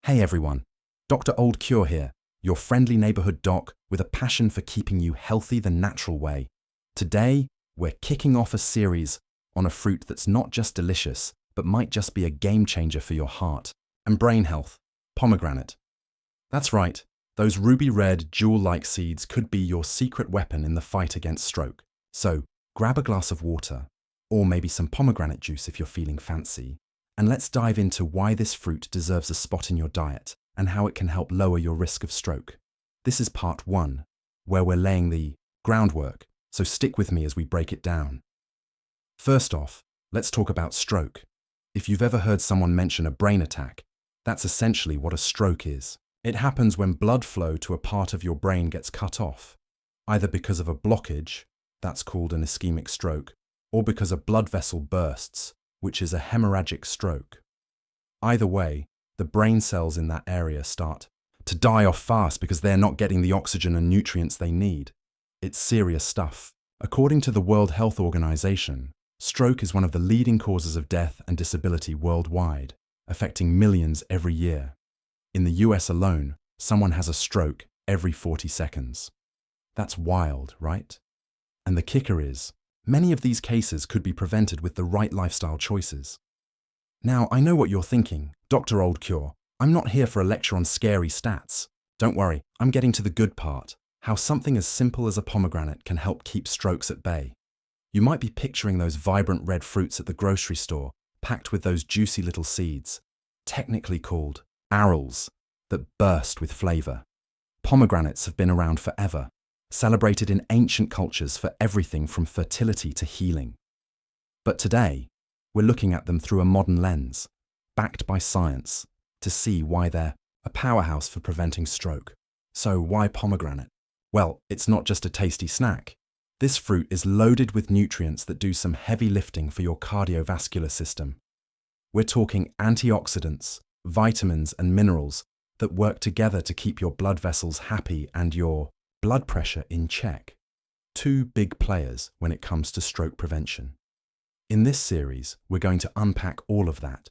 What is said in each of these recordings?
Hey everyone, Dr. Old Cure here, your friendly neighborhood doc with a passion for keeping you healthy the natural way. Today, we're kicking off a series on a fruit that's not just delicious, but might just be a game changer for your heart and brain health, pomegranate. That's right, those ruby red, jewel-like seeds could be your secret weapon in the fight against stroke. So, grab a glass of water, or maybe some pomegranate juice if you're feeling fancy, and let's dive into why this fruit deserves a spot in your diet and how it can help lower your risk of stroke. This is part 1, where we're laying the groundwork, so stick with me as we break it down. First off, let's talk about stroke. If you've ever heard someone mention a brain attack, that's essentially what a stroke is. It happens when blood flow to a part of your brain gets cut off, either because of a blockage, that's called an ischemic stroke, or because a blood vessel bursts, which is a hemorrhagic stroke. Either way, the brain cells in that area start to die off fast because they're not getting the oxygen and nutrients they need. It's serious stuff. According to the World Health Organization, stroke is one of the leading causes of death and disability worldwide, affecting millions every year. In the US alone, someone has a stroke every 40 seconds. That's wild, right? And the kicker is, many of these cases could be prevented with the right lifestyle choices. Now, I know what you're thinking, Dr. Old Cure. I'm not here for a lecture on scary stats. Don't worry, I'm getting to the good part, how something as simple as a pomegranate can help keep strokes at bay. You might be picturing those vibrant red fruits at the grocery store, packed with those juicy little seeds, technically called arils, that burst with flavor. Pomegranates have been around forever, celebrated in ancient cultures for everything from fertility to healing. But today, we're looking at them through a modern lens, backed by science, to see why they're a powerhouse for preventing stroke. So why pomegranate? Well, it's not just a tasty snack. This fruit is loaded with nutrients that do some heavy lifting for your cardiovascular system. We're talking antioxidants, vitamins and minerals that work together to keep your blood vessels happy and your blood pressure in check. Two big players when it comes to stroke prevention. In this series, we're going to unpack all of that.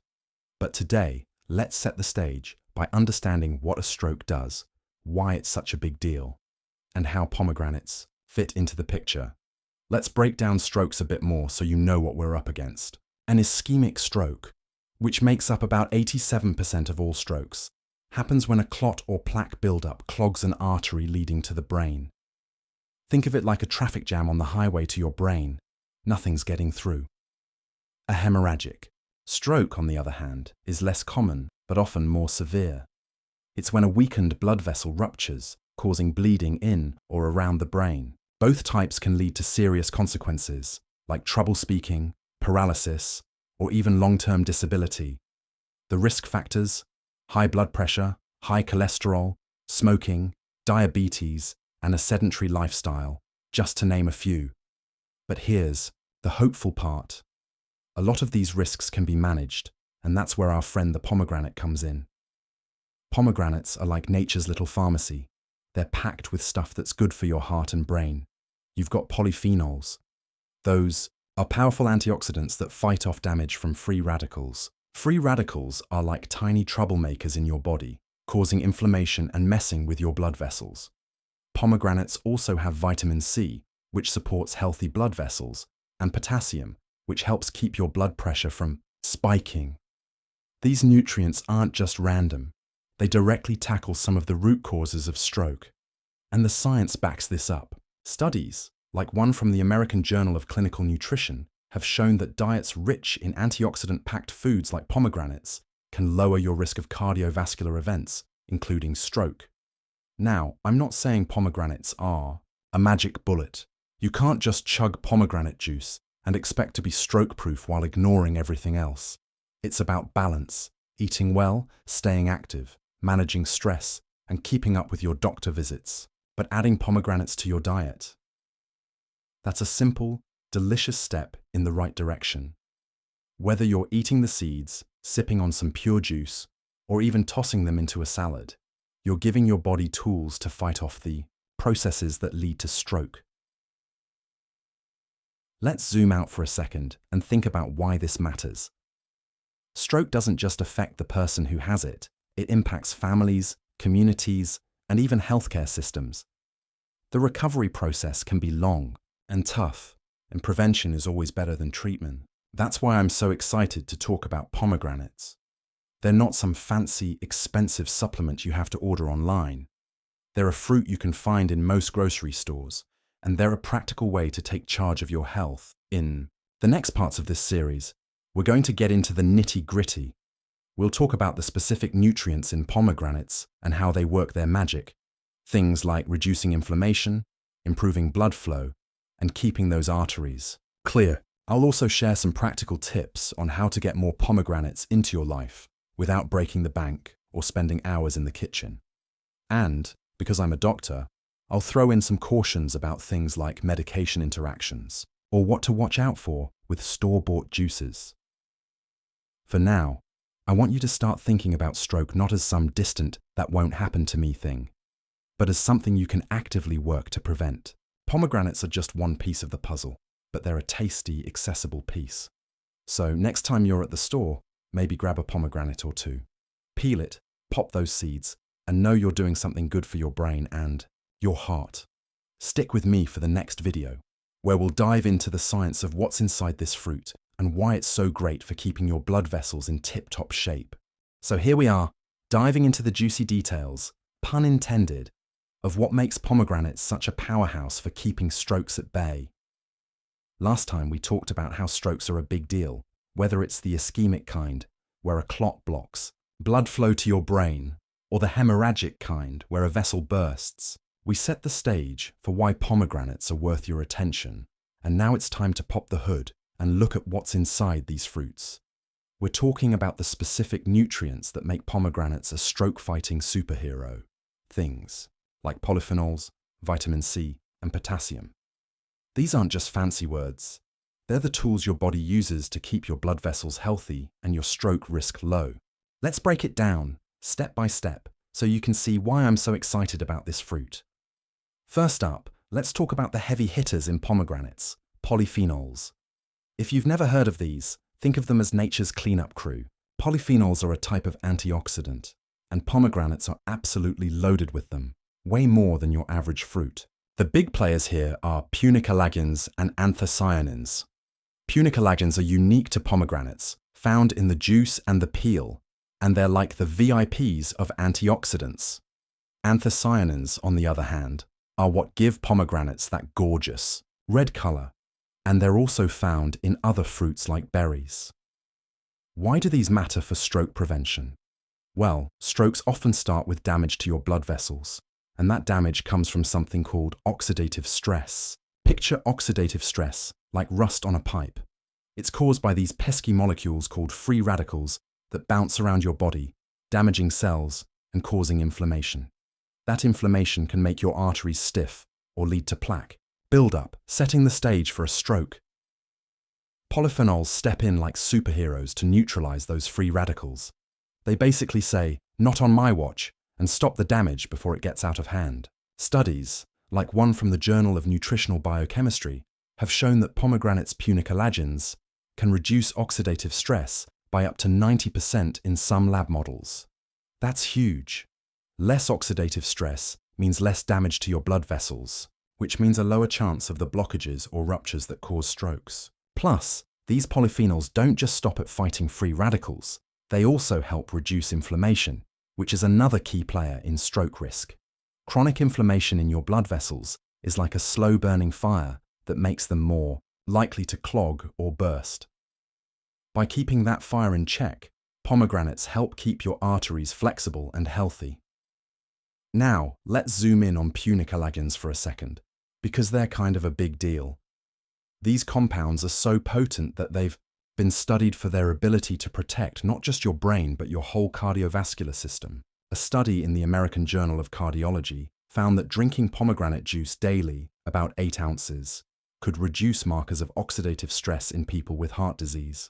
But today, let's set the stage by understanding what a stroke does, why it's such a big deal, and how pomegranates fit into the picture. Let's break down strokes a bit more so you know what we're up against. An ischemic stroke, which makes up about 87% of all strokes, happens when a clot or plaque buildup clogs an artery leading to the brain. Think of it like a traffic jam on the highway to your brain. Nothing's getting through. A hemorrhagic stroke, on the other hand, is less common but often more severe. It's when a weakened blood vessel ruptures, causing bleeding in or around the brain. Both types can lead to serious consequences, like trouble speaking, paralysis, or even long-term disability. The risk factors: high blood pressure, high cholesterol, smoking, diabetes, and a sedentary lifestyle, just to name a few. But here's the hopeful part. A lot of these risks can be managed, and that's where our friend the pomegranate comes in. Pomegranates are like nature's little pharmacy. They're packed with stuff that's good for your heart and brain. You've got polyphenols. Those are powerful antioxidants that fight off damage from free radicals. Free radicals are like tiny troublemakers in your body, causing inflammation and messing with your blood vessels. Pomegranates also have vitamin C, which supports healthy blood vessels, and potassium, which helps keep your blood pressure from spiking. These nutrients aren't just random. They directly tackle some of the root causes of stroke. And the science backs this up. Studies, like one from the American Journal of Clinical Nutrition, have shown that diets rich in antioxidant-packed foods like pomegranates can lower your risk of cardiovascular events, including stroke. Now, I'm not saying pomegranates are a magic bullet. You can't just chug pomegranate juice and expect to be stroke-proof while ignoring everything else. It's about balance, eating well, staying active, managing stress, and keeping up with your doctor visits, but adding pomegranates to your diet. That's a simple, delicious step in the right direction. Whether you're eating the seeds, sipping on some pure juice, or even tossing them into a salad, you're giving your body tools to fight off the processes that lead to stroke. Let's zoom out for a second and think about why this matters. Stroke doesn't just affect the person who has it, It impacts families, communities, and even healthcare systems. The recovery process can be long and tough, and prevention is always better than treatment. That's why I'm so excited to talk about pomegranates. They're not some fancy, expensive supplement you have to order online. They're a fruit you can find in most grocery stores, and they're a practical way to take charge of your health. In the next parts of this series, we're going to get into the nitty-gritty. We'll talk about the specific nutrients in pomegranates and how they work their magic. Things like reducing inflammation, improving blood flow, and keeping those arteries clear. I'll also share some practical tips on how to get more pomegranates into your life without breaking the bank or spending hours in the kitchen. And, because I'm a doctor, I'll throw in some cautions about things like medication interactions or what to watch out for with store-bought juices. For now, I want you to start thinking about stroke not as some distant "that won't happen to me" thing, but as something you can actively work to prevent. Pomegranates are just one piece of the puzzle, but they're a tasty, accessible piece. So next time you're at the store, maybe grab a pomegranate or two. Peel it, pop those seeds, and know you're doing something good for your brain and your heart. Stick with me for the next video, where we'll dive into the science of what's inside this fruit and why it's so great for keeping your blood vessels in tip-top shape. So here we are, diving into the juicy details, pun intended, of what makes pomegranates such a powerhouse for keeping strokes at bay. Last time we talked about how strokes are a big deal, whether it's the ischemic kind, where a clot blocks blood flow to your brain, or the hemorrhagic kind, where a vessel bursts. We set the stage for why pomegranates are worth your attention, and now it's time to pop the hood and look at what's inside these fruits. We're talking about the specific nutrients that make pomegranates a stroke-fighting superhero. Things like polyphenols, vitamin C, and potassium. These aren't just fancy words. They're the tools your body uses to keep your blood vessels healthy and your stroke risk low. Let's break it down, step by step, so you can see why I'm so excited about this fruit. First up, let's talk about the heavy hitters in pomegranates, polyphenols. If you've never heard of these, think of them as nature's cleanup crew. Polyphenols are a type of antioxidant, and pomegranates are absolutely loaded with them, way more than your average fruit. The big players here are punicalagins and anthocyanins. Punicalagins are unique to pomegranates, found in the juice and the peel, and they're like the VIPs of antioxidants. Anthocyanins, on the other hand, are what give pomegranates that gorgeous red color, and they're also found in other fruits like berries. Why do these matter for stroke prevention? Well, strokes often start with damage to your blood vessels, and that damage comes from something called oxidative stress. Picture oxidative stress like rust on a pipe. It's caused by these pesky molecules called free radicals that bounce around your body, damaging cells and causing inflammation. That inflammation can make your arteries stiff or lead to plaque buildup, setting the stage for a stroke. Polyphenols step in like superheroes to neutralize those free radicals. They basically say, "Not on my watch," and stop the damage before it gets out of hand. Studies, like one from the Journal of Nutritional Biochemistry, have shown that pomegranates' punicalagins can reduce oxidative stress by up to 90% in some lab models. That's huge. Less oxidative stress means less damage to your blood vessels, which means a lower chance of the blockages or ruptures that cause strokes. Plus, these polyphenols don't just stop at fighting free radicals, they also help reduce inflammation, which is another key player in stroke risk. Chronic inflammation in your blood vessels is like a slow-burning fire that makes them more likely to clog or burst. By keeping that fire in check, pomegranates help keep your arteries flexible and healthy. Now, let's zoom in on punicalagins for a second, because they're kind of a big deal. These compounds are so potent that they've been studied for their ability to protect not just your brain but your whole cardiovascular system. A study in the American Journal of Cardiology found that drinking pomegranate juice daily, about 8 ounces, could reduce markers of oxidative stress in people with heart disease.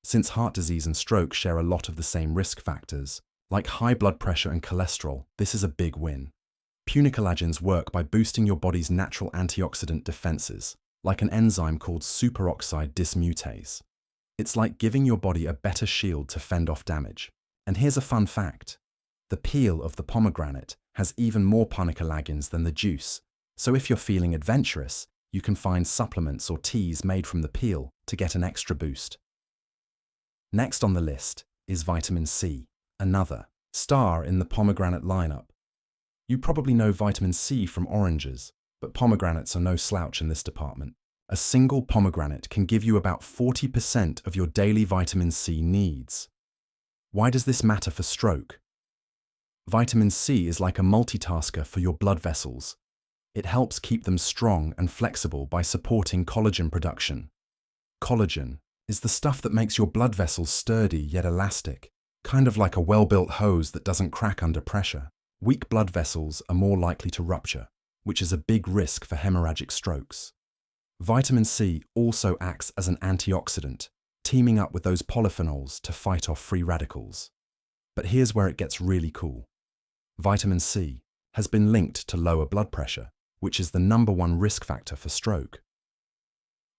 Since heart disease and stroke share a lot of the same risk factors, like high blood pressure and cholesterol, this is a big win. Punicalagins work by boosting your body's natural antioxidant defenses, like an enzyme called superoxide dismutase. It's like giving your body a better shield to fend off damage. And here's a fun fact. The peel of the pomegranate has even more punicalagins than the juice, so if you're feeling adventurous, you can find supplements or teas made from the peel to get an extra boost. Next on the list is vitamin C, another star in the pomegranate lineup. You probably know vitamin C from oranges, but pomegranates are no slouch in this department. A single pomegranate can give you about 40% of your daily vitamin C needs. Why does this matter for stroke? Vitamin C is like a multitasker for your blood vessels. It helps keep them strong and flexible by supporting collagen production. Collagen is the stuff that makes your blood vessels sturdy yet elastic, kind of like a well-built hose that doesn't crack under pressure. Weak blood vessels are more likely to rupture, which is a big risk for hemorrhagic strokes. Vitamin C also acts as an antioxidant, teaming up with those polyphenols to fight off free radicals. But here's where it gets really cool. Vitamin C has been linked to lower blood pressure, which is the #1 risk factor for stroke.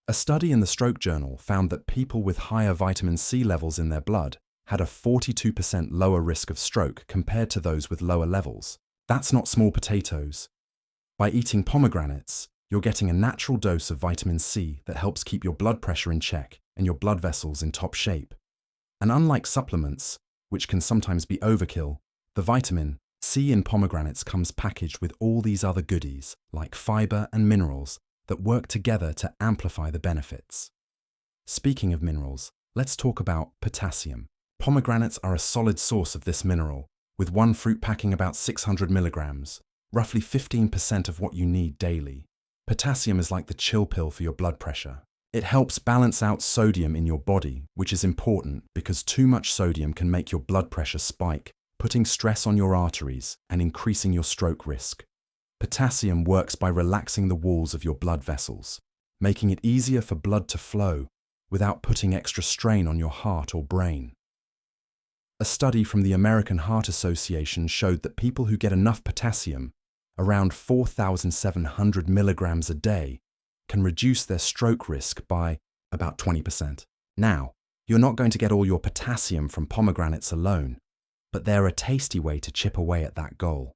A study in the Stroke Journal found that people with higher vitamin C levels in their blood had a 42% lower risk of stroke compared to those with lower levels. That's not small potatoes. By eating pomegranates, you're getting a natural dose of vitamin C that helps keep your blood pressure in check and your blood vessels in top shape. And unlike supplements, which can sometimes be overkill, the vitamin C in pomegranates comes packaged with all these other goodies, like fiber and minerals, that work together to amplify the benefits. Speaking of minerals, let's talk about potassium. Pomegranates are a solid source of this mineral, with one fruit packing about 600 milligrams, roughly 15% of what you need daily. Potassium is like the chill pill for your blood pressure. It helps balance out sodium in your body, which is important because too much sodium can make your blood pressure spike, putting stress on your arteries and increasing your stroke risk. Potassium works by relaxing the walls of your blood vessels, making it easier for blood to flow without putting extra strain on your heart or brain. A study from the American Heart Association showed that people who get enough potassium, around 4,700 milligrams a day, can reduce their stroke risk by about 20%. Now, you're not going to get all your potassium from pomegranates alone, but they're a tasty way to chip away at that goal,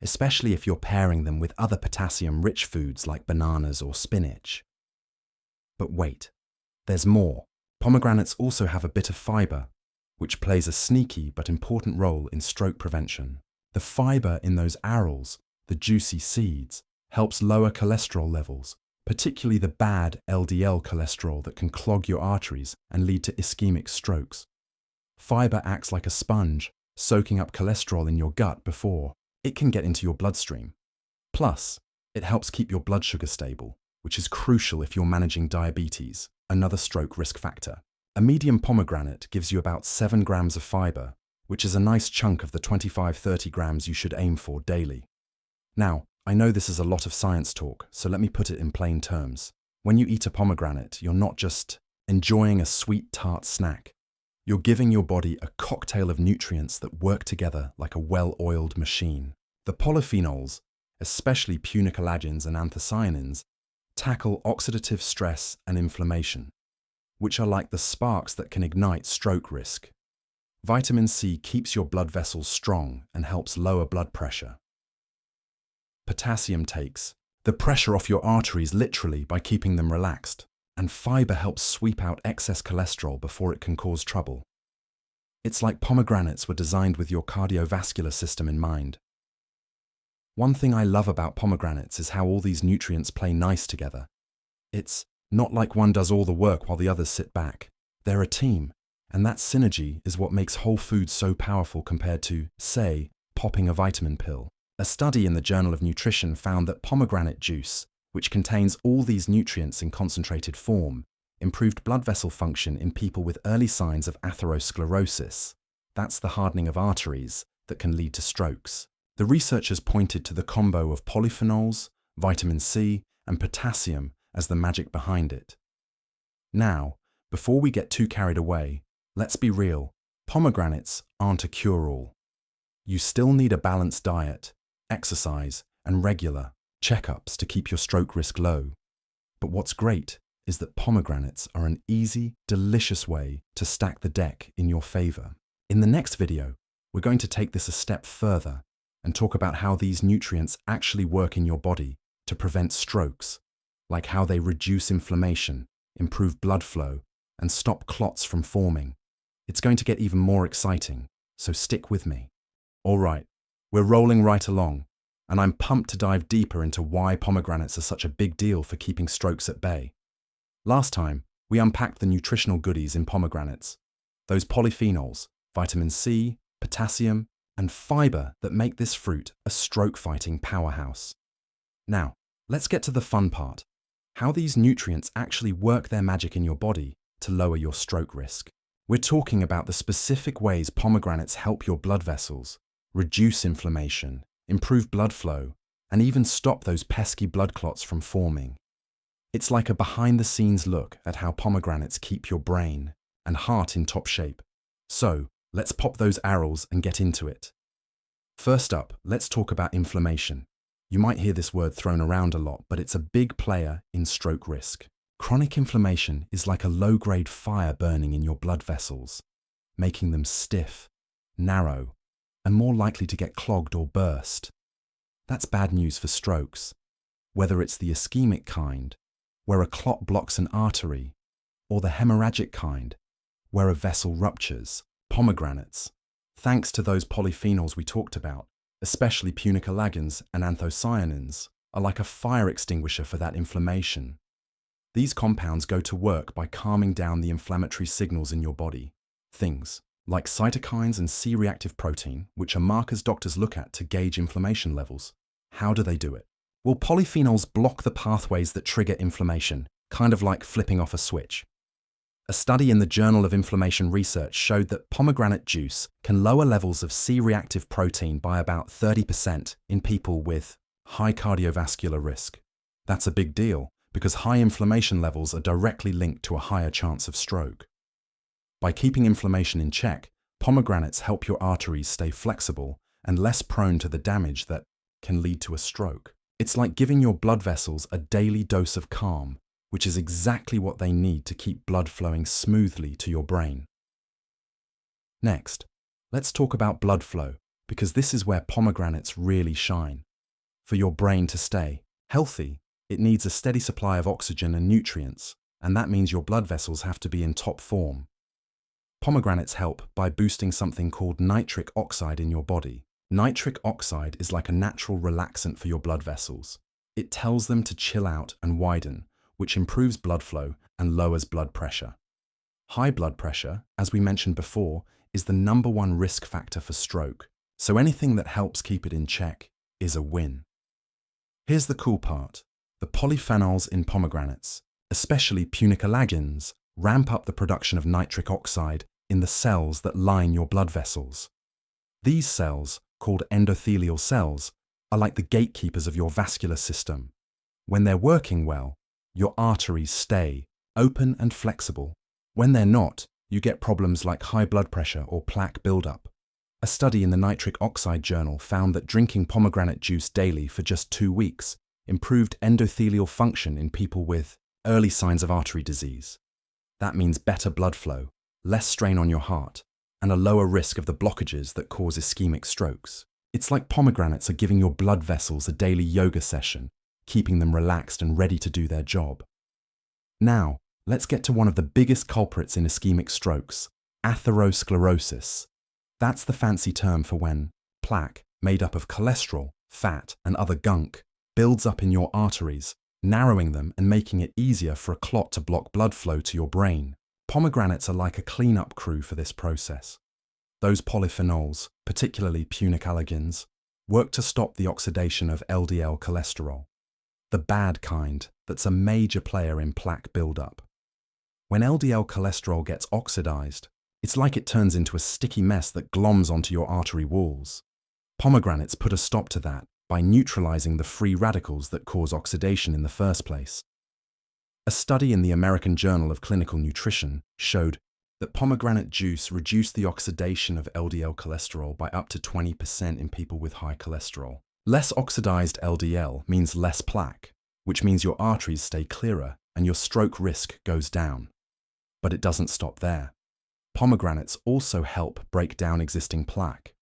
especially if you're pairing them with other potassium-rich foods like bananas or spinach. But wait, there's more. Pomegranates also have a bit of fiber, which plays a sneaky but important role in stroke prevention. The fiber in those arils, the juicy seeds, helps lower cholesterol levels, particularly the bad LDL cholesterol that can clog your arteries and lead to ischemic strokes. Fiber acts like a sponge, soaking up cholesterol in your gut before it can get into your bloodstream. Plus, it helps keep your blood sugar stable, which is crucial if you're managing diabetes, another stroke risk factor. A medium pomegranate gives you about 7 grams of fiber, which is a nice chunk of the 25-30 grams you should aim for daily. Now, I know this is a lot of science talk, so let me put it in plain terms. When you eat a pomegranate, you're not just enjoying a sweet tart snack. You're giving your body a cocktail of nutrients that work together like a well-oiled machine. The polyphenols, especially punicalagins and anthocyanins, tackle oxidative stress and inflammation, which are like the sparks that can ignite stroke risk. Vitamin C keeps your blood vessels strong and helps lower blood pressure. Potassium takes the pressure off your arteries literally by keeping them relaxed, and fiber helps sweep out excess cholesterol before it can cause trouble. It's like pomegranates were designed with your cardiovascular system in mind. One thing I love about pomegranates is how all these nutrients play nice together. It's not like one does all the work while the others sit back. They're a team, and that synergy is what makes whole foods so powerful compared to, say, popping a vitamin pill. A study in the Journal of Nutrition found that pomegranate juice, which contains all these nutrients in concentrated form, improved blood vessel function in people with early signs of atherosclerosis. That's the hardening of arteries that can lead to strokes. The researchers pointed to the combo of polyphenols, vitamin C, and potassium as the magic behind it. Now, before we get too carried away, let's be real, pomegranates aren't a cure-all. You still need a balanced diet, exercise, and regular checkups to keep your stroke risk low. But what's great is that pomegranates are an easy, delicious way to stack the deck in your favor. In the next video, we're going to take this a step further and talk about how these nutrients actually work in your body to prevent strokes, like how they reduce inflammation, improve blood flow, and stop clots from forming. It's going to get even more exciting, so stick with me. All right, we're rolling right along, and I'm pumped to dive deeper into why pomegranates are such a big deal for keeping strokes at bay. Last time, we unpacked the nutritional goodies in pomegranates, those polyphenols, vitamin C, potassium, and fiber that make this fruit a stroke-fighting powerhouse. Now, let's get to the fun part, how these nutrients actually work their magic in your body to lower your stroke risk. We're talking about the specific ways pomegranates help your blood vessels, reduce inflammation, improve blood flow, and even stop those pesky blood clots from forming. It's like a behind-the-scenes look at how pomegranates keep your brain and heart in top shape. So, let's pop those arrows and get into it. First up, let's talk about inflammation. You might hear this word thrown around a lot, but it's a big player in stroke risk. Chronic inflammation is like a low-grade fire burning in your blood vessels, making them stiff, narrow, and more likely to get clogged or burst. That's bad news for strokes, whether it's the ischemic kind, where a clot blocks an artery, or the hemorrhagic kind, where a vessel ruptures. Pomegranates, thanks to those polyphenols we talked about, especially punicalagins and anthocyanins, are like a fire extinguisher for that inflammation. These compounds go to work by calming down the inflammatory signals in your body. Things like cytokines and C-reactive protein, which are markers doctors look at to gauge inflammation levels. How do they do it? Well, polyphenols block the pathways that trigger inflammation, kind of like flipping off a switch. A study in the Journal of Inflammation Research showed that pomegranate juice can lower levels of C-reactive protein by about 30% in people with high cardiovascular risk. That's a big deal, because high inflammation levels are directly linked to a higher chance of stroke. By keeping inflammation in check, pomegranates help your arteries stay flexible and less prone to the damage that can lead to a stroke. It's like giving your blood vessels a daily dose of calm, which is exactly what they need to keep blood flowing smoothly to your brain. Next, let's talk about blood flow, because this is where pomegranates really shine. For your brain to stay healthy, it needs a steady supply of oxygen and nutrients, and that means your blood vessels have to be in top form. Pomegranates help by boosting something called nitric oxide in your body. Nitric oxide is like a natural relaxant for your blood vessels. It tells them to chill out and widen, which improves blood flow and lowers blood pressure. High blood pressure, as we mentioned before, is the #1 risk factor for stroke, so anything that helps keep it in check is a win. Here's the cool part. The polyphenols in pomegranates, especially punicalagins, ramp up the production of nitric oxide in the cells that line your blood vessels. These cells, called endothelial cells, are like the gatekeepers of your vascular system. When they're working well, your arteries stay open and flexible. When they're not, you get problems like high blood pressure or plaque buildup. A study in the Nitric Oxide Journal found that drinking pomegranate juice daily for just 2 weeks improved endothelial function in people with early signs of artery disease. That means better blood flow, less strain on your heart, and a lower risk of the blockages that cause ischemic strokes. It's like pomegranates are giving your blood vessels a daily yoga session, keeping them relaxed and ready to do their job. Now, let's get to one of the biggest culprits in ischemic strokes, atherosclerosis. That's the fancy term for when plaque, made up of cholesterol, fat, and other gunk, builds up in your arteries, narrowing them and making it easier for a clot to block blood flow to your brain. Pomegranates are like a cleanup crew for this process. Those polyphenols, particularly punicalagins, work to stop the oxidation of LDL cholesterol, the bad kind that's a major player in plaque buildup. When LDL cholesterol gets oxidized, it's like it turns into a sticky mess that gloms onto your artery walls. Pomegranates put a stop to that by neutralizing the free radicals that cause oxidation in the first place. A study in the American Journal of Clinical Nutrition showed that pomegranate juice reduced the oxidation of LDL cholesterol by up to 20% in people with high cholesterol. Less oxidized LDL means less plaque, which means your arteries stay clearer and your stroke risk goes down. But it doesn't stop there. Pomegranates also help break down existing plaque.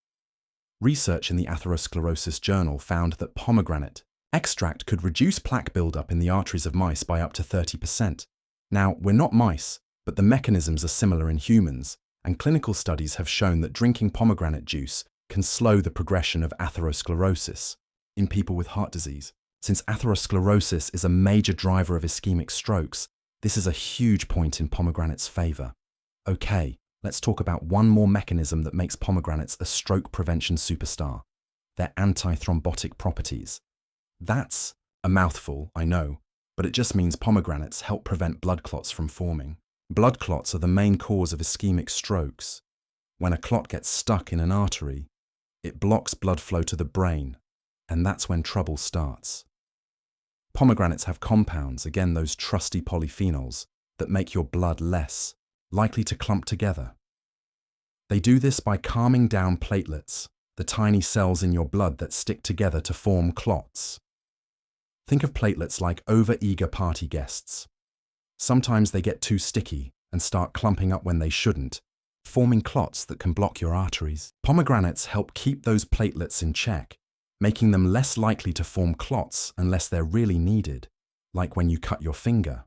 Research in the Atherosclerosis Journal found that pomegranate extract could reduce plaque buildup in the arteries of mice by up to 30%. Now, we're not mice, but the mechanisms are similar in humans, and clinical studies have shown that drinking pomegranate juice can slow the progression of atherosclerosis in people with heart disease. Since atherosclerosis is a major driver of ischemic strokes, this is a huge point in pomegranate's favor. Okay, let's talk about one more mechanism that makes pomegranates a stroke prevention superstar: their antithrombotic properties. That's a mouthful, I know, but it just means pomegranates help prevent blood clots from forming. Blood clots are the main cause of ischemic strokes. When a clot gets stuck in an artery, it blocks blood flow to the brain, and that's when trouble starts. Pomegranates have compounds, again those trusty polyphenols, that make your blood less likely to clump together. They do this by calming down platelets, the tiny cells in your blood that stick together to form clots. Think of platelets like over-eager party guests. Sometimes they get too sticky and start clumping up when they shouldn't, forming clots that can block your arteries. Pomegranates help keep those platelets in check, making them less likely to form clots unless they're really needed, like when you cut your finger.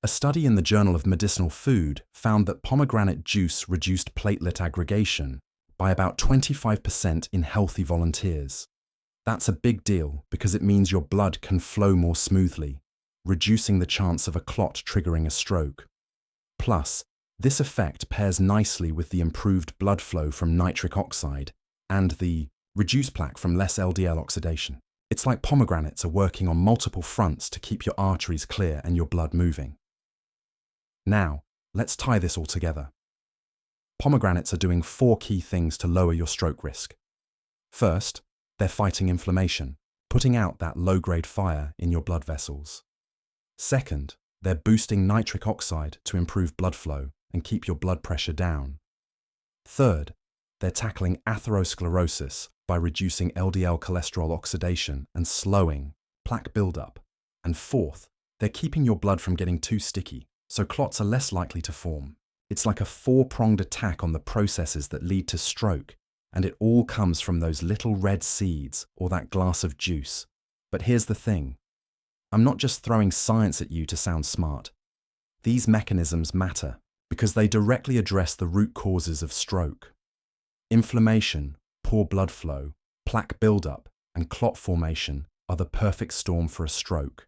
A study in the Journal of Medicinal Food found that pomegranate juice reduced platelet aggregation by about 25% in healthy volunteers. That's a big deal because it means your blood can flow more smoothly, reducing the chance of a clot triggering a stroke. Plus, this effect pairs nicely with the improved blood flow from nitric oxide and the reduced plaque from less LDL oxidation. It's like pomegranates are working on multiple fronts to keep your arteries clear and your blood moving. Now, let's tie this all together. Pomegranates are doing 4 key things to lower your stroke risk. First, they're fighting inflammation, putting out that low-grade fire in your blood vessels. Second, they're boosting nitric oxide to improve blood flow and keep your blood pressure down. Third, they're tackling atherosclerosis by reducing LDL cholesterol oxidation and slowing plaque buildup. And fourth, they're keeping your blood from getting too sticky, so clots are less likely to form. It's like a 4-pronged attack on the processes that lead to stroke, and it all comes from those little red seeds or that glass of juice. But here's the thing. I'm not just throwing science at you to sound smart. These mechanisms matter because they directly address the root causes of stroke. Inflammation, poor blood flow, plaque buildup, and clot formation are the perfect storm for a stroke.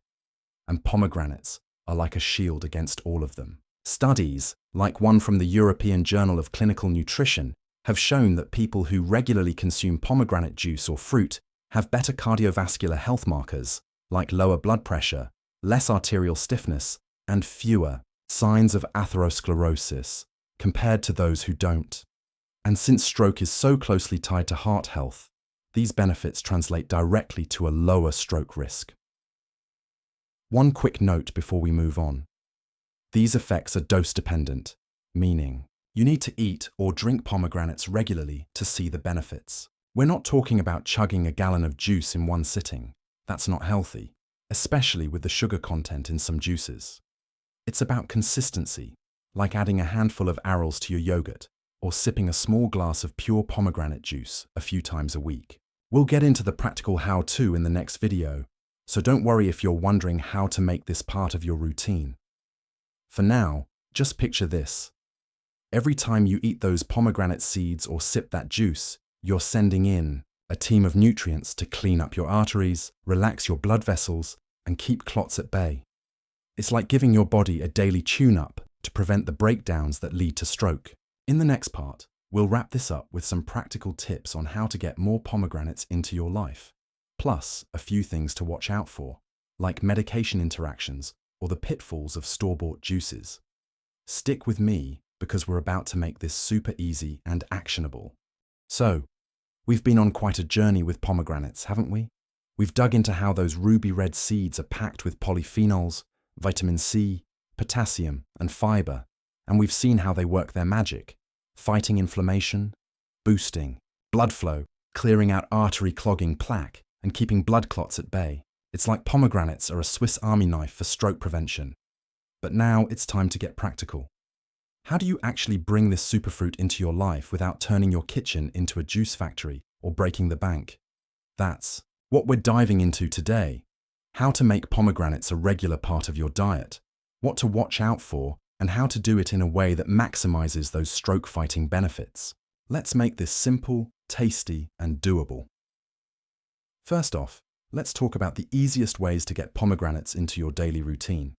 And pomegranates are like a shield against all of them. Studies, like one from the European Journal of Clinical Nutrition, have shown that people who regularly consume pomegranate juice or fruit have better cardiovascular health markers, like lower blood pressure, less arterial stiffness, and fewer signs of atherosclerosis, compared to those who don't. And since stroke is so closely tied to heart health, these benefits translate directly to a lower stroke risk. One quick note before we move on. These effects are dose-dependent, meaning you need to eat or drink pomegranates regularly to see the benefits. We're not talking about chugging a gallon of juice in one sitting. That's not healthy, especially with the sugar content in some juices. It's about consistency, like adding a handful of arils to your yogurt or sipping a small glass of pure pomegranate juice a few times a week. We'll get into the practical how-to in the next video, so don't worry if you're wondering how to make this part of your routine. For now, just picture this. Every time you eat those pomegranate seeds or sip that juice, you're sending in a team of nutrients to clean up your arteries, relax your blood vessels, and keep clots at bay. It's like giving your body a daily tune-up to prevent the breakdowns that lead to stroke. In the next part, we'll wrap this up with some practical tips on how to get more pomegranates into your life, plus a few things to watch out for, like medication interactions or the pitfalls of store-bought juices. Stick with me because we're about to make this super easy and actionable. So, we've been on quite a journey with pomegranates, haven't we? We've dug into how those ruby red seeds are packed with polyphenols, vitamin C, potassium, and fiber, and we've seen how they work their magic, fighting inflammation, boosting blood flow, clearing out artery-clogging plaque, and keeping blood clots at bay. It's like pomegranates are a Swiss Army knife for stroke prevention. But now it's time to get practical. How do you actually bring this superfruit into your life without turning your kitchen into a juice factory or breaking the bank? That's what we're diving into today. How to make pomegranates a regular part of your diet, what to watch out for, and how to do it in a way that maximizes those stroke-fighting benefits. Let's make this simple, tasty, and doable. First off, let's talk about the easiest ways to get pomegranates into your daily routine.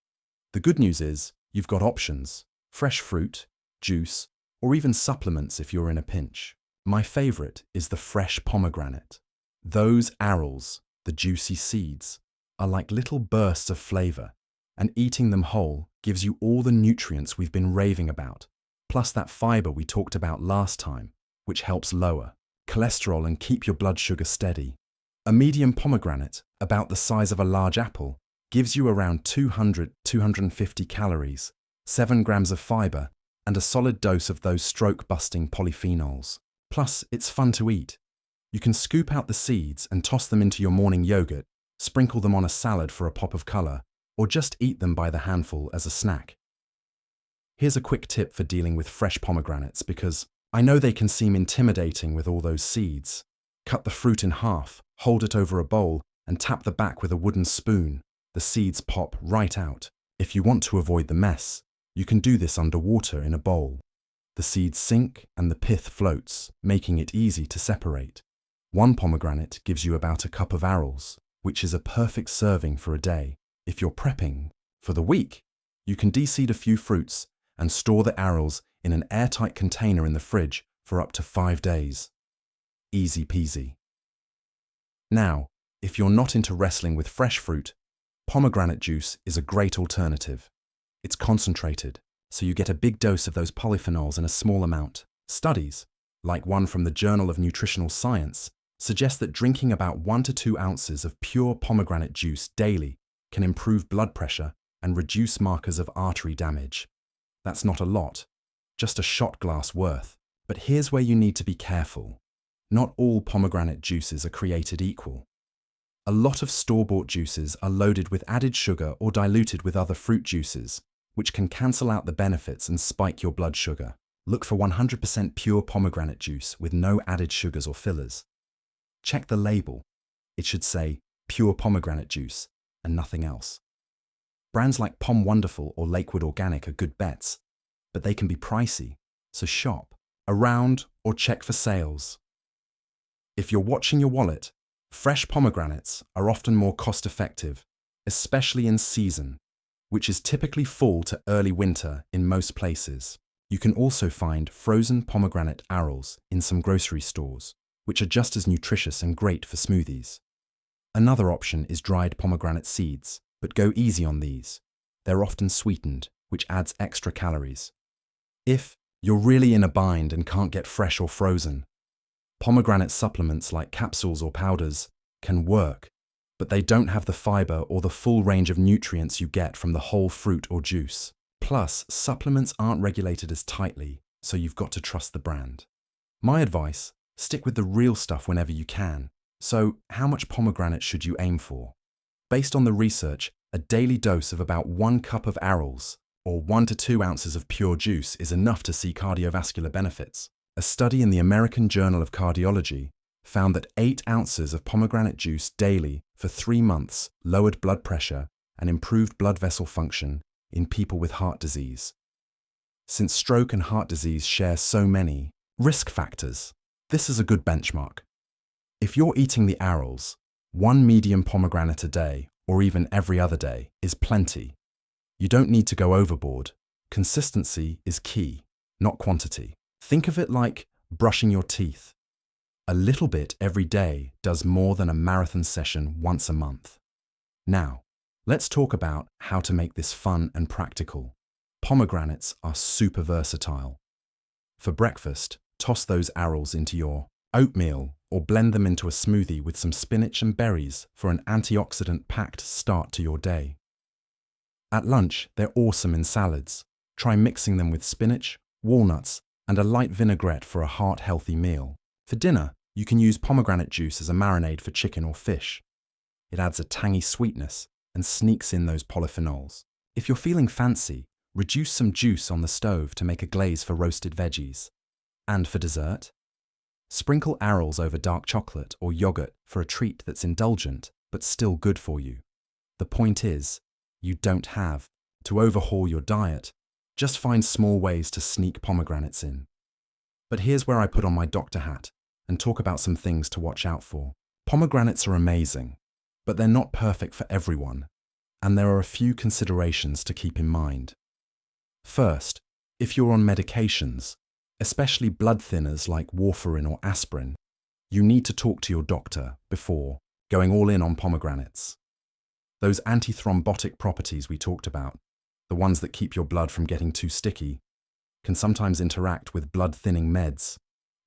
The good news is, you've got options: fresh fruit, juice, or even supplements if you're in a pinch. My favorite is the fresh pomegranate. Those arils, the juicy seeds, are like little bursts of flavor, and eating them whole gives you all the nutrients we've been raving about, plus that fiber we talked about last time, which helps lower cholesterol and keep your blood sugar steady. A medium pomegranate, about the size of a large apple, gives you around 200–250 calories, 7 grams of fiber, and a solid dose of those stroke-busting polyphenols. Plus, it's fun to eat. You can scoop out the seeds and toss them into your morning yogurt, sprinkle them on a salad for a pop of color, or just eat them by the handful as a snack. Here's a quick tip for dealing with fresh pomegranates, because I know they can seem intimidating with all those seeds. Cut the fruit in half, hold it over a bowl, and tap the back with a wooden spoon. The seeds pop right out. If you want to avoid the mess, you can do this underwater in a bowl. The seeds sink and the pith floats, making it easy to separate. One pomegranate gives you about a cup of arils, which is a perfect serving for a day. If you're prepping for the week, you can de-seed a few fruits and store the arils in an airtight container in the fridge for up to 5 days. Easy peasy. Now, if you're not into wrestling with fresh fruit, pomegranate juice is a great alternative. It's concentrated, so you get a big dose of those polyphenols in a small amount. Studies, like one from the Journal of Nutritional Science, suggest that drinking about 1 to 2 ounces of pure pomegranate juice daily can improve blood pressure and reduce markers of artery damage. That's not a lot, just a shot glass worth. But here's where you need to be careful. Not all pomegranate juices are created equal. A lot of store-bought juices are loaded with added sugar or diluted with other fruit juices, which can cancel out the benefits and spike your blood sugar. Look for 100% pure pomegranate juice with no added sugars or fillers. Check the label. It should say pure pomegranate juice and nothing else. Brands like Pom Wonderful or Lakewood Organic are good bets, but they can be pricey, so shop around or check for sales. If you're watching your wallet, fresh pomegranates are often more cost-effective, especially in season, which is typically fall to early winter in most places. You can also find frozen pomegranate arils in some grocery stores, which are just as nutritious and great for smoothies. Another option is dried pomegranate seeds, but go easy on these. They're often sweetened, which adds extra calories. If you're really in a bind and can't get fresh or frozen, pomegranate supplements like capsules or powders can work, but they don't have the fiber or the full range of nutrients you get from the whole fruit or juice. Plus, supplements aren't regulated as tightly, so you've got to trust the brand. My advice: stick with the real stuff whenever you can. So, how much pomegranate should you aim for? Based on the research, a daily dose of about 1 cup of arils, or 1 to 2 ounces of pure juice, is enough to see cardiovascular benefits. A study in the American Journal of Cardiology found that 8 ounces of pomegranate juice daily for 3 months lowered blood pressure and improved blood vessel function in people with heart disease. Since stroke and heart disease share so many risk factors, this is a good benchmark. If you're eating the arils, 1 medium pomegranate a day, or even every other day, is plenty. You don't need to go overboard. Consistency is key, not quantity. Think of it like brushing your teeth. A little bit every day does more than a marathon session once a month. Now, let's talk about how to make this fun and practical. Pomegranates are super versatile. For breakfast, toss those arils into your oatmeal or blend them into a smoothie with some spinach and berries for an antioxidant-packed start to your day. At lunch, they're awesome in salads. Try mixing them with spinach, walnuts, and a light vinaigrette for a heart-healthy meal. For dinner, you can use pomegranate juice as a marinade for chicken or fish. It adds a tangy sweetness and sneaks in those polyphenols. If you're feeling fancy, reduce some juice on the stove to make a glaze for roasted veggies. And for dessert, sprinkle arils over dark chocolate or yogurt for a treat that's indulgent but still good for you. The point is, you don't have to overhaul your diet, just find small ways to sneak pomegranates in. But here's where I put on my doctor hat and talk about some things to watch out for. Pomegranates are amazing, but they're not perfect for everyone, and there are a few considerations to keep in mind. First, if you're on medications, especially blood thinners like warfarin or aspirin, you need to talk to your doctor before going all in on pomegranates. Those antithrombotic properties we talked about, the ones that keep your blood from getting too sticky, can sometimes interact with blood-thinning meds,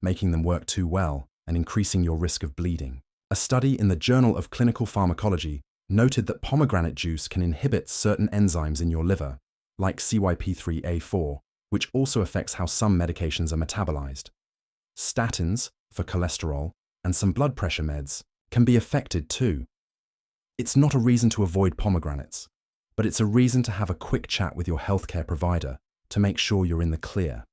making them work too well and increasing your risk of bleeding. A study in the Journal of Clinical Pharmacology noted that pomegranate juice can inhibit certain enzymes in your liver, like CYP3A4, which also affects how some medications are metabolized. Statins, for cholesterol, and some blood pressure meds can be affected too. It's not a reason to avoid pomegranates, but it's a reason to have a quick chat with your healthcare provider to make sure you're in the clear.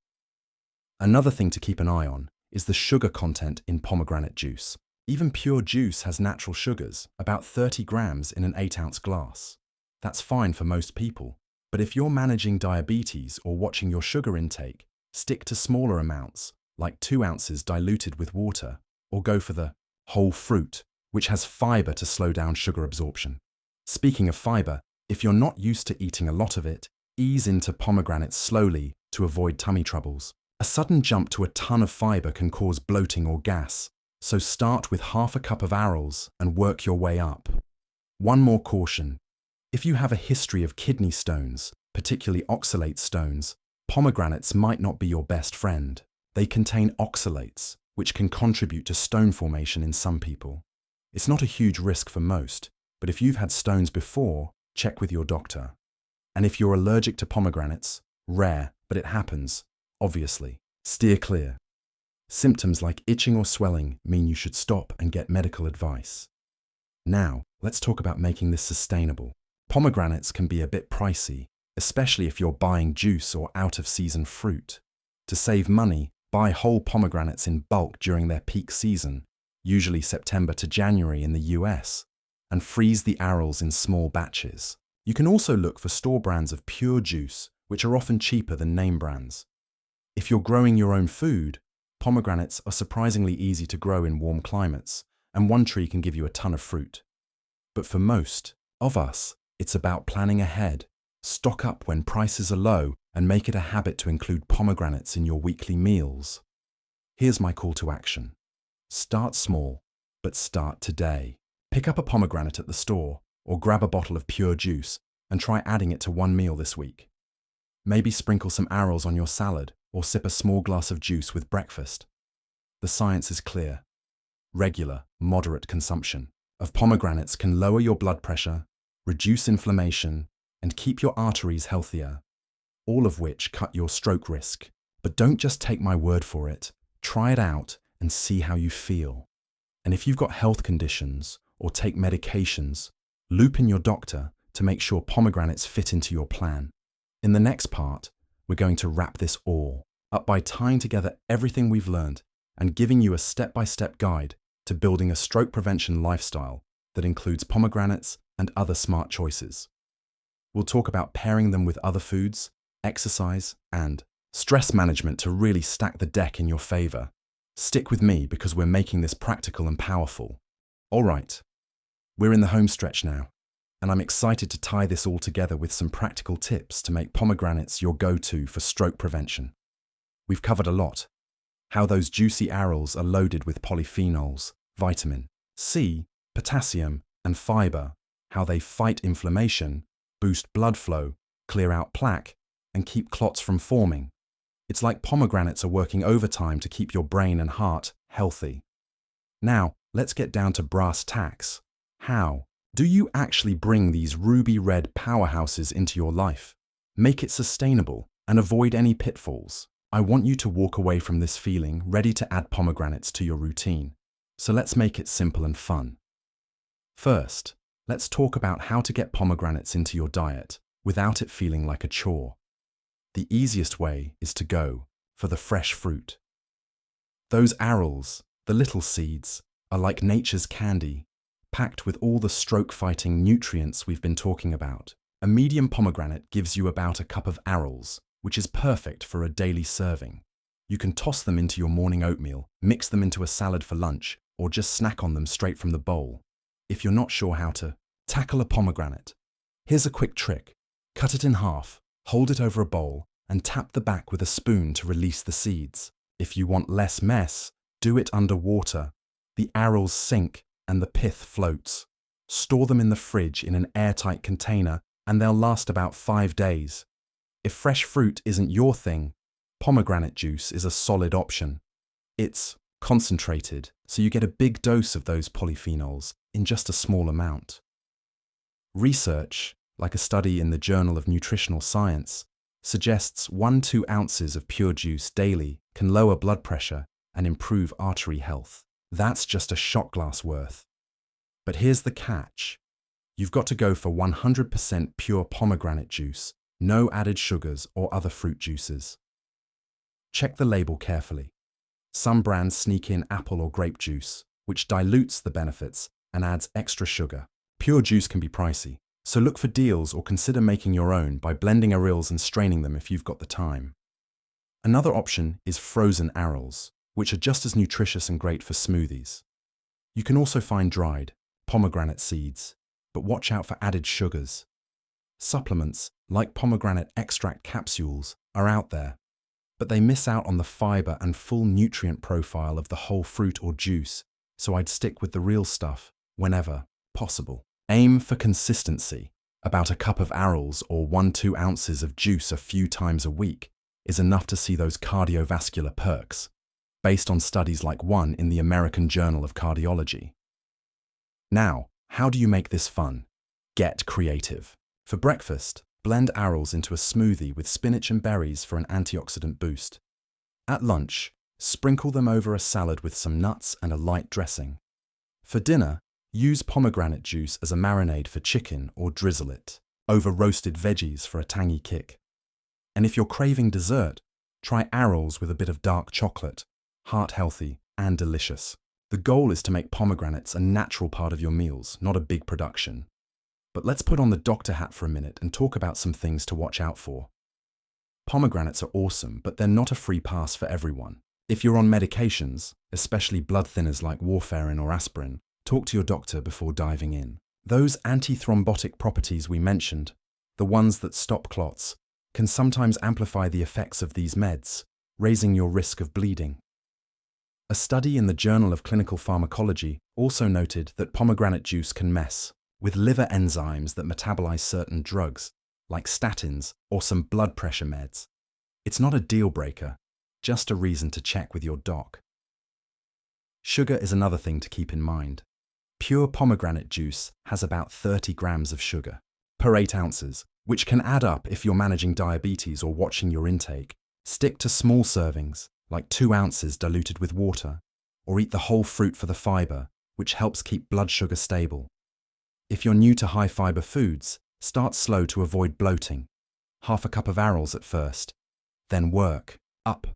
Another thing to keep an eye on is the sugar content in pomegranate juice. Even pure juice has natural sugars, about 30 grams in an 8-ounce glass. That's fine for most people, but if you're managing diabetes or watching your sugar intake, stick to smaller amounts, like 2 ounces diluted with water, or go for the whole fruit, which has fiber to slow down sugar absorption. Speaking of fiber, if you're not used to eating a lot of it, ease into pomegranates slowly to avoid tummy troubles. A sudden jump to a ton of fiber can cause bloating or gas, so start with half a cup of arils and work your way up. One more caution. If you have a history of kidney stones, particularly oxalate stones, pomegranates might not be your best friend. They contain oxalates, which can contribute to stone formation in some people. It's not a huge risk for most, but if you've had stones before, check with your doctor. And if you're allergic to pomegranates, rare, but it happens, obviously, steer clear. Symptoms like itching or swelling mean you should stop and get medical advice. Now, let's talk about making this sustainable. Pomegranates can be a bit pricey, especially if you're buying juice or out-of-season fruit. To save money, buy whole pomegranates in bulk during their peak season, usually September to January in the US, and freeze the arils in small batches. You can also look for store brands of pure juice, which are often cheaper than name brands. If you're growing your own food, pomegranates are surprisingly easy to grow in warm climates, and one tree can give you a ton of fruit. But for most of us, it's about planning ahead. Stock up when prices are low and make it a habit to include pomegranates in your weekly meals. Here's my call to action. Start small, but start today. Pick up a pomegranate at the store or grab a bottle of pure juice and try adding it to one meal this week. Maybe sprinkle some arils on your salad or sip a small glass of juice with breakfast. The science is clear. Regular, moderate consumption of pomegranates can lower your blood pressure, reduce inflammation, and keep your arteries healthier, all of which cut your stroke risk. But don't just take my word for it. Try it out and see how you feel. And if you've got health conditions or take medications, loop in your doctor to make sure pomegranates fit into your plan. In the next part, we're going to wrap this all up by tying together everything we've learned and giving you a step-by-step guide to building a stroke prevention lifestyle that includes pomegranates and other smart choices. We'll talk about pairing them with other foods, exercise, and stress management to really stack the deck in your favor. Stick with me because we're making this practical and powerful. All right, we're in the home stretch now, and I'm excited to tie this all together with some practical tips to make pomegranates your go-to for stroke prevention. We've covered a lot. How those juicy arils are loaded with polyphenols, vitamin C, potassium, and fiber. How they fight inflammation, boost blood flow, clear out plaque, and keep clots from forming. It's like pomegranates are working overtime to keep your brain and heart healthy. Now, let's get down to brass tacks. How do you actually bring these ruby red powerhouses into your life? Make it sustainable and avoid any pitfalls. I want you to walk away from this feeling ready to add pomegranates to your routine. So let's make it simple and fun. First, let's talk about how to get pomegranates into your diet without it feeling like a chore. the easiest way is to go for the fresh fruit. Those arils, the little seeds, are like nature's candy, packed with all the stroke-fighting nutrients we've been talking about. A medium pomegranate gives you about a cup of arils, which is perfect for a daily serving. You can toss them into your morning oatmeal, mix them into a salad for lunch, or just snack on them straight from the bowl. If you're not sure how to tackle a pomegranate, here's a quick trick. Cut it in half, hold it over a bowl, and tap the back with a spoon to release the seeds. If you want less mess, do it under water. The arils sink and the pith floats. Store them in the fridge in an airtight container and they'll last about 5 days. If fresh fruit isn't your thing, pomegranate juice is a solid option. It's concentrated, so you get a big dose of those polyphenols in just a small amount. Research, like a study in the Journal of Nutritional Science, suggests 1–2 ounces of pure juice daily can lower blood pressure and improve artery health. That's just a shot glass worth. But here's the catch. You've got to go for 100% pure pomegranate juice, no added sugars or other fruit juices. Check the label carefully. Some brands sneak in apple or grape juice, which dilutes the benefits and adds extra sugar. Pure juice can be pricey, so look for deals or consider making your own by blending arils and straining them if you've got the time. Another option is frozen arils, which are just as nutritious and great for smoothies. You can also find dried pomegranate seeds, but watch out for added sugars. Supplements like pomegranate extract capsules are out there, but they miss out on the fiber and full nutrient profile of the whole fruit or juice, so I'd stick with the real stuff whenever possible. Aim for consistency. About a cup of arils or 1–2 ounces of juice a few times a week is enough to see those cardiovascular perks, based on studies like one in the American Journal of Cardiology. Now, how do you make this fun? Get creative. For breakfast, blend arils into a smoothie with spinach and berries for an antioxidant boost. At lunch, sprinkle them over a salad with some nuts and a light dressing. For dinner, use pomegranate juice as a marinade for chicken or drizzle it over roasted veggies for a tangy kick. And if you're craving dessert, try arils with a bit of dark chocolate, heart-healthy and delicious. The goal is to make pomegranates a natural part of your meals, not a big production. But let's put on the doctor hat for a minute and talk about some things to watch out for. Pomegranates are awesome, but they're not a free pass for everyone. If you're on medications, especially blood thinners like warfarin or aspirin, talk to your doctor before diving in. Those antithrombotic properties we mentioned, the ones that stop clots, can sometimes amplify the effects of these meds, raising your risk of bleeding. A study in the Journal of Clinical Pharmacology also noted that pomegranate juice can mess with liver enzymes that metabolize certain drugs, like statins or some blood pressure meds. It's not a deal breaker, just a reason to check with your doc. Sugar is another thing to keep in mind. Pure pomegranate juice has about 30 grams of sugar per 8 ounces, which can add up if you're managing diabetes or watching your intake. Stick to small servings, like 2 ounces diluted with water, or eat the whole fruit for the fiber, which helps keep blood sugar stable. If you're new to high-fiber foods, start slow to avoid bloating. Half a cup of arils at first, then work up.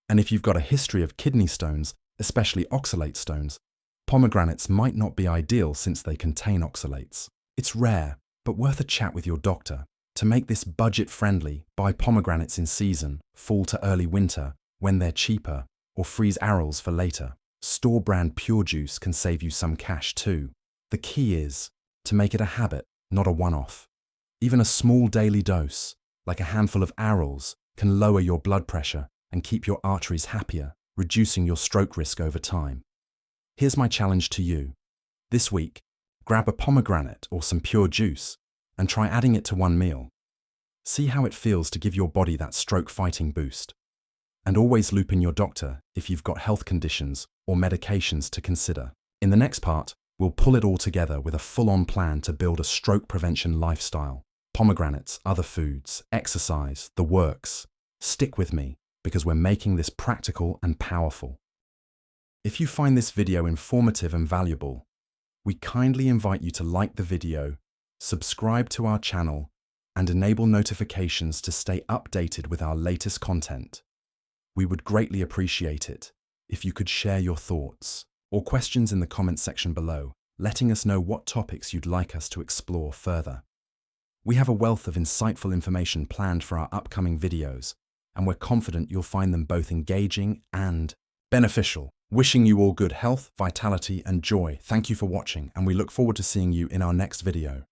And if you've got a history of kidney stones, especially oxalate stones, pomegranates might not be ideal since they contain oxalates. It's rare, but worth a chat with your doctor. To make this budget-friendly, buy pomegranates in season, fall to early winter, when they're cheaper, or freeze arils for later. Store-brand pure juice can save you some cash too. The key is to make it a habit, not a one-off. Even a small daily dose, like a handful of arils, can lower your blood pressure and keep your arteries happier, reducing your stroke risk over time. Here's my challenge to you. This week, grab a pomegranate or some pure juice and try adding it to one meal. See how it feels to give your body that stroke-fighting boost. And always loop in your doctor if you've got health conditions or medications to consider. In the next part, we'll pull it all together with a full-on plan to build a stroke prevention lifestyle. Pomegranates, other foods, exercise, the works. Stick with me, because we're making this practical and powerful. If you find this video informative and valuable, we kindly invite you to like the video, subscribe to our channel, and enable notifications to stay updated with our latest content. We would greatly appreciate it if you could share your thoughts or questions in the comments section below, letting us know what topics you'd like us to explore further. We have a wealth of insightful information planned for our upcoming videos, and we're confident you'll find them both engaging and beneficial. Wishing you all good health, vitality, and joy. Thank you for watching, and we look forward to seeing you in our next video.